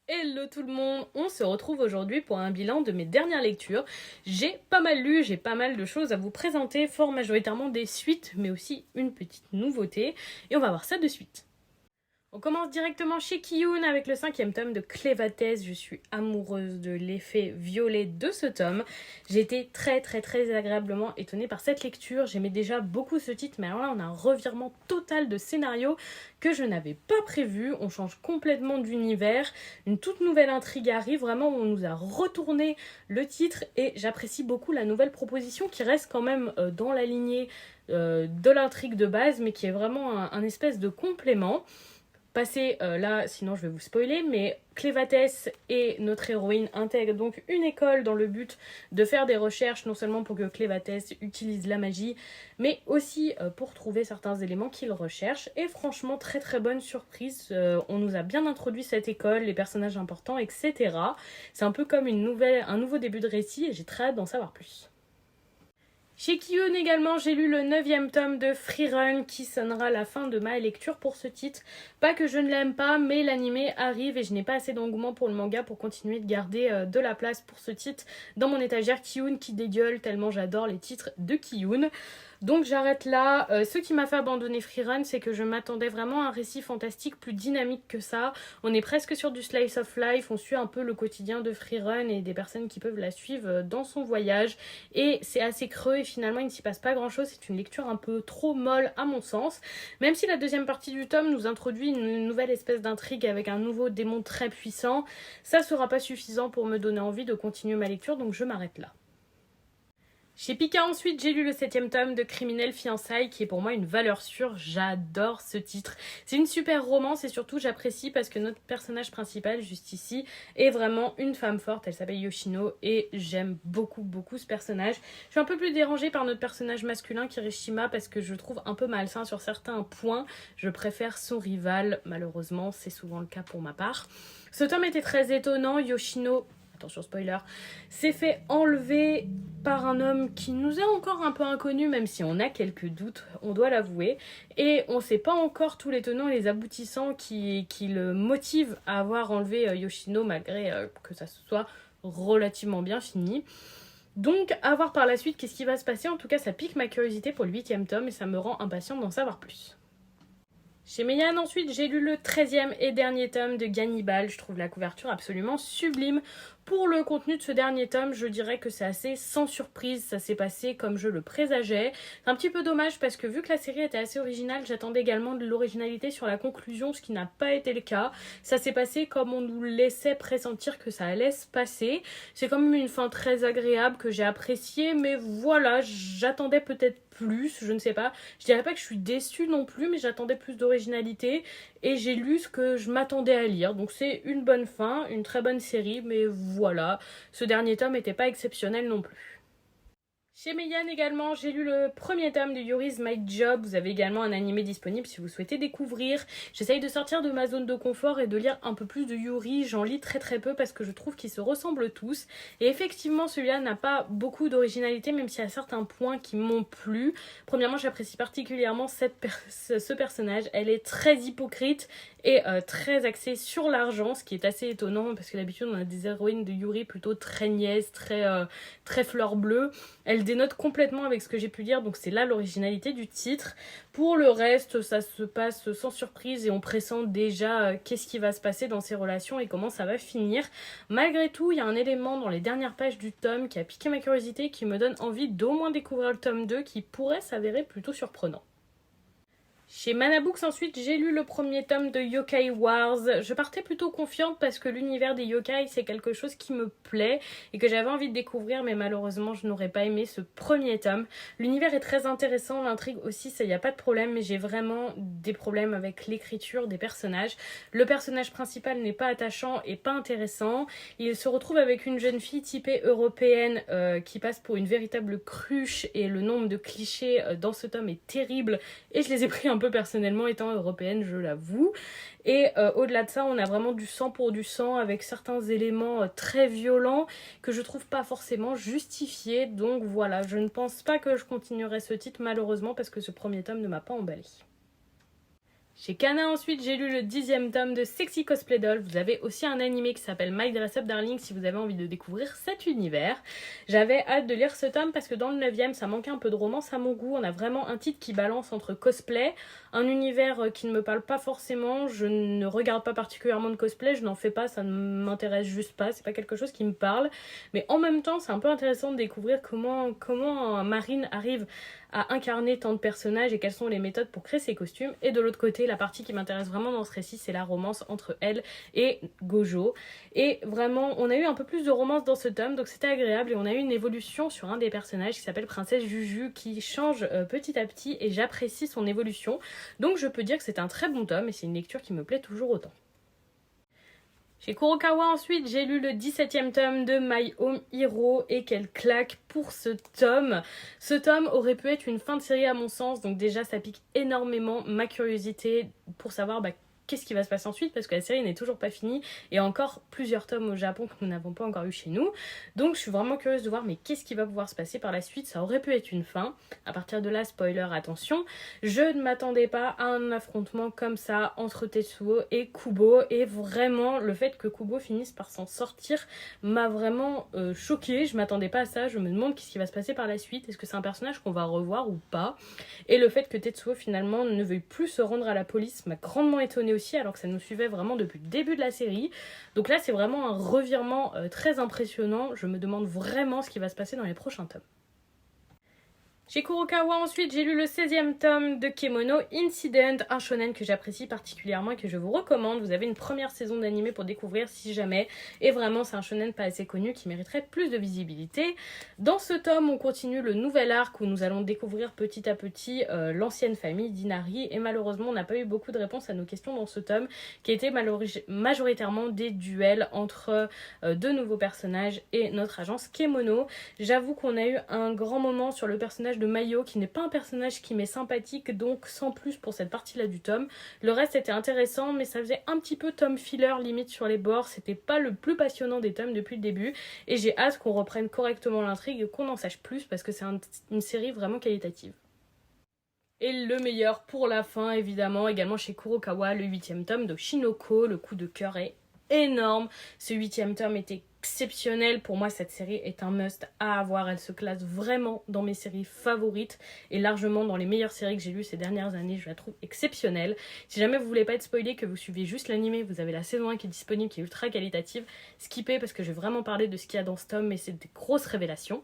Hello tout le monde, on se retrouve aujourd'hui pour un bilan de mes dernières lectures. J'ai pas mal lu, j'ai pas mal de choses à vous présenter, fort majoritairement des suites, mais aussi une petite nouveauté, et on va voir ça de suite. On commence directement chez Kiyun avec le cinquième tome de Clévatès. Je suis amoureuse de l'effet violet de ce tome. J'ai été très agréablement étonnée par cette lecture. J'aimais déjà beaucoup ce titre, mais alors là on a un revirement total de scénario que je n'avais pas prévu. On change complètement d'univers. Une toute nouvelle intrigue arrive. Vraiment, on nous a retourné le titre et j'apprécie beaucoup la nouvelle proposition qui reste quand même dans la lignée de l'intrigue de base, mais qui est vraiment un espèce de complément. Passé là, sinon je vais vous spoiler, mais Clévatès et notre héroïne intègrent donc une école dans le but de faire des recherches, non seulement pour que Clévatès utilise la magie, mais aussi pour trouver certains éléments qu'il recherche. Et franchement, très bonne surprise. On nous a bien introduit cette école, les personnages importants, etc. C'est un peu comme un nouveau début de récit et j'ai très hâte d'en savoir plus. Chez Kiyun également, j'ai lu le 9e tome de Freerun qui sonnera la fin de ma lecture pour ce titre. Pas que je ne l'aime pas, mais l'animé arrive et je n'ai pas assez d'engouement pour le manga pour continuer de garder de la place pour ce titre dans mon étagère Kiyun qui dégueule tellement j'adore les titres de Kiyun. Donc j'arrête là. Ce qui m'a fait abandonner Freerun, c'est que je m'attendais vraiment à un récit fantastique plus dynamique que ça. On est presque sur du slice of life, on suit un peu le quotidien de Freerun et des personnes qui peuvent la suivre dans son voyage. Et c'est assez creux et finalement il ne s'y passe pas grand chose. C'est une lecture un peu trop molle à mon sens. Même si la deuxième partie du tome nous introduit une nouvelle espèce d'intrigue avec un nouveau démon très puissant, ça sera pas suffisant pour me donner envie de continuer ma lecture, donc je m'arrête là. Chez Pika ensuite, j'ai lu le 7e tome de Criminel Fiançailles qui est pour moi une valeur sûre. J'adore ce titre. C'est une super romance et surtout j'apprécie parce que notre personnage principal juste ici est vraiment une femme forte. Elle s'appelle Yoshino et j'aime beaucoup ce personnage. Je suis un peu plus dérangée par notre personnage masculin Kirishima parce que je le trouve un peu malsain sur certains points. Je préfère son rival, malheureusement c'est souvent le cas pour ma part. Ce tome était très étonnant. Yoshino, attention spoiler, s'est fait enlever par un homme qui nous est encore un peu inconnu, même si on a quelques doutes, on doit l'avouer. Et on ne sait pas encore tous les tenants et les aboutissants qui le motivent à avoir enlevé Yoshino, malgré que ça soit relativement bien fini. Donc, à voir par la suite qu'est-ce qui va se passer. En tout cas, ça pique ma curiosité pour le 8e tome et ça me rend impatiente d'en savoir plus. Chez Meian ensuite, j'ai lu le 13e et dernier tome de Gannibal. Je trouve la couverture absolument sublime. Pour le contenu de ce dernier tome, je dirais que c'est assez sans surprise, ça s'est passé comme je le présageais. C'est un petit peu dommage parce que vu que la série était assez originale, j'attendais également de l'originalité sur la conclusion, ce qui n'a pas été le cas. Ça s'est passé comme on nous laissait pressentir que ça allait se passer. C'est quand même une fin très agréable que j'ai appréciée, mais voilà, j'attendais peut-être plus, je ne sais pas. Je dirais pas que je suis déçue non plus, mais j'attendais plus d'originalité et j'ai lu ce que je m'attendais à lire. Donc c'est une bonne fin, une très bonne série, mais voilà, ce dernier tome n'était pas exceptionnel non plus. Chez Meian également, j'ai lu le premier tome de Yuri's My Job. Vous avez également un animé disponible si vous souhaitez découvrir. J'essaye de sortir de ma zone de confort et de lire un peu plus de Yuri. J'en lis très peu parce que je trouve qu'ils se ressemblent tous. Et effectivement, celui-là n'a pas beaucoup d'originalité, même s'il y a certains points qui m'ont plu. Premièrement, j'apprécie particulièrement ce personnage. Elle est très hypocrite et très axée sur l'argent, ce qui est assez étonnant parce que d'habitude on a des héroïnes de Yuri plutôt très niaises, très fleur bleue. Elle dénote complètement avec ce que j'ai pu lire, donc c'est là l'originalité du titre. Pour le reste, ça se passe sans surprise et on pressent déjà qu'est-ce qui va se passer dans ces relations et comment ça va finir. Malgré tout, il y a un élément dans les dernières pages du tome qui a piqué ma curiosité et qui me donne envie d'au moins découvrir le tome 2 qui pourrait s'avérer plutôt surprenant. Chez Manabooks ensuite, j'ai lu le premier tome de Yokai Wars. Je partais plutôt confiante parce que l'univers des yokai c'est quelque chose qui me plaît et que j'avais envie de découvrir, mais malheureusement je n'aurais pas aimé ce premier tome. L'univers est très intéressant, l'intrigue aussi, ça y a pas de problème, mais j'ai vraiment des problèmes avec l'écriture des personnages. Le personnage principal n'est pas attachant et pas intéressant. Il se retrouve avec une jeune fille typée européenne qui passe pour une véritable cruche et le nombre de clichés dans ce tome est terrible et je les ai pris un peu personnellement étant européenne, je l'avoue. Et au-delà de ça, on a vraiment du sang pour du sang avec certains éléments très violents que je trouve pas forcément justifiés. Donc voilà, je ne pense pas que je continuerai ce titre malheureusement parce que ce premier tome ne m'a pas emballé. Chez Kana ensuite, j'ai lu le 10e tome de Sexy Cosplay Doll. Vous avez aussi un animé qui s'appelle My Dress Up Darling si vous avez envie de découvrir cet univers. J'avais hâte de lire ce tome parce que dans le 9e, ça manquait un peu de romance à mon goût. On a vraiment un titre qui balance entre cosplay, un univers qui ne me parle pas forcément. Je ne regarde pas particulièrement de cosplay, je n'en fais pas, ça ne m'intéresse juste pas, c'est pas quelque chose qui me parle. Mais en même temps, c'est un peu intéressant de découvrir comment Marine arrive à incarner tant de personnages et quelles sont les méthodes pour créer ses costumes. Et de l'autre côté, la partie qui m'intéresse vraiment dans ce récit, c'est la romance entre elle et Gojo. Et vraiment, on a eu un peu plus de romance dans ce tome, donc c'était agréable. Et on a eu une évolution sur un des personnages qui s'appelle Princesse Juju, qui change petit à petit et j'apprécie son évolution. Donc je peux dire que c'est un très bon tome et c'est une lecture qui me plaît toujours autant. Chez Kurokawa ensuite, j'ai lu le 17e tome de My Home Hero et quelle claque pour ce tome. Ce tome aurait pu être une fin de série à mon sens, donc déjà ça pique énormément ma curiosité pour savoir qu'est-ce qui va se passer ensuite parce que la série n'est toujours pas finie et encore plusieurs tomes au Japon que nous n'avons pas encore eu chez nous. Donc je suis vraiment curieuse de voir mais qu'est-ce qui va pouvoir se passer par la suite. Ça aurait pu être une fin. À partir de là, spoiler, attention, je ne m'attendais pas à un affrontement comme ça entre Tetsuo et Kubo et vraiment le fait que Kubo finisse par s'en sortir m'a vraiment choquée. Je m'attendais pas à ça. Je me demande qu'est-ce qui va se passer par la suite. Est-ce que c'est un personnage qu'on va revoir ou pas? Et le fait que Tetsuo finalement ne veuille plus se rendre à la police m'a grandement étonnée aussi alors que ça nous suivait vraiment depuis le début de la série. Donc là c'est vraiment un revirement très impressionnant. Je me demande vraiment ce qui va se passer dans les prochains tomes. Chez Kurokawa ensuite, j'ai lu le 16e tome de Kemono Incident, un shonen que j'apprécie particulièrement et que je vous recommande. Vous avez une première saison d'animé pour découvrir si jamais. Et vraiment, c'est un shonen pas assez connu qui mériterait plus de visibilité. Dans ce tome, on continue le nouvel arc où nous allons découvrir petit à petit l'ancienne famille d'Inari. Et malheureusement, on n'a pas eu beaucoup de réponses à nos questions dans ce tome qui était majoritairement des duels entre deux nouveaux personnages et notre agence Kemono. J'avoue qu'on a eu un grand moment sur le personnage de Mayo qui n'est pas un personnage qui m'est sympathique, donc sans plus pour cette partie-là du tome. Le reste était intéressant, mais ça faisait un petit peu tome filler limite sur les bords. C'était pas le plus passionnant des tomes depuis le début et j'ai hâte qu'on reprenne correctement l'intrigue et qu'on en sache plus parce que c'est une série vraiment qualitative. Et le meilleur pour la fin, évidemment, également chez Kurokawa, le 8e tome de Shinoko. Le coup de cœur est énorme. Ce 8e tome était exceptionnel. Pour moi, cette série est un must à avoir. Elle se classe vraiment dans mes séries favorites et largement dans les meilleures séries que j'ai lues ces dernières années. Je la trouve exceptionnelle. Si jamais vous voulez pas être spoilé, que vous suivez juste l'animé, vous avez la saison 1 qui est disponible, qui est ultra qualitative. Skippez parce que je vais vraiment parler de ce qu'il y a dans ce tome, mais c'est des grosses révélations.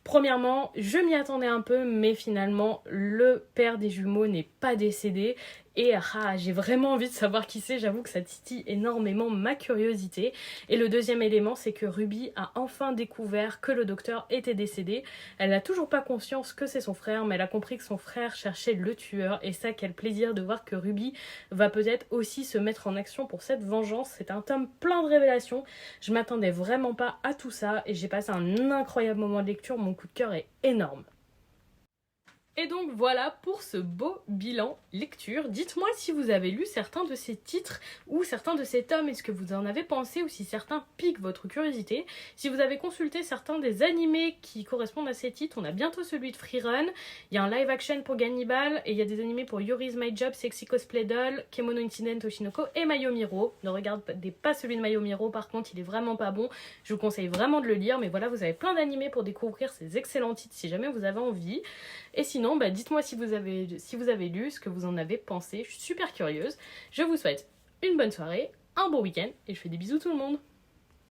Premièrement, je m'y attendais un peu, mais finalement, le père des jumeaux n'est pas décédé. Et j'ai vraiment envie de savoir qui c'est, j'avoue que ça titille énormément ma curiosité. Et le deuxième élément, c'est que Ruby a enfin découvert que le docteur était décédé. Elle n'a toujours pas conscience que c'est son frère, mais elle a compris que son frère cherchait le tueur. Et ça, quel plaisir de voir que Ruby va peut-être aussi se mettre en action pour cette vengeance. C'est un tome plein de révélations. Je m'attendais vraiment pas à tout ça et j'ai passé un incroyable moment de lecture. Mon coup de cœur est énorme. Et donc voilà pour ce beau bilan lecture. Dites-moi si vous avez lu certains de ces titres ou certains de ces tomes, est-ce que vous en avez pensé ou si certains piquent votre curiosité. Si vous avez consulté certains des animés qui correspondent à ces titres, on a bientôt celui de Free Run, il y a un live action pour Gannibal et il y a des animés pour Yuri's My Job, Sexy Cosplay Doll, Kemono Incident Oshinoko et My Home Hero. Ne regardez pas celui de My Home Hero, par contre il est vraiment pas bon, je vous conseille vraiment de le lire, mais voilà, vous avez plein d'animés pour découvrir ces excellents titres si jamais vous avez envie. Et sinon, dites-moi si vous avez lu, ce que vous en avez pensé. Je suis super curieuse. Je vous souhaite une bonne soirée, un bon week-end et je fais des bisous tout le monde.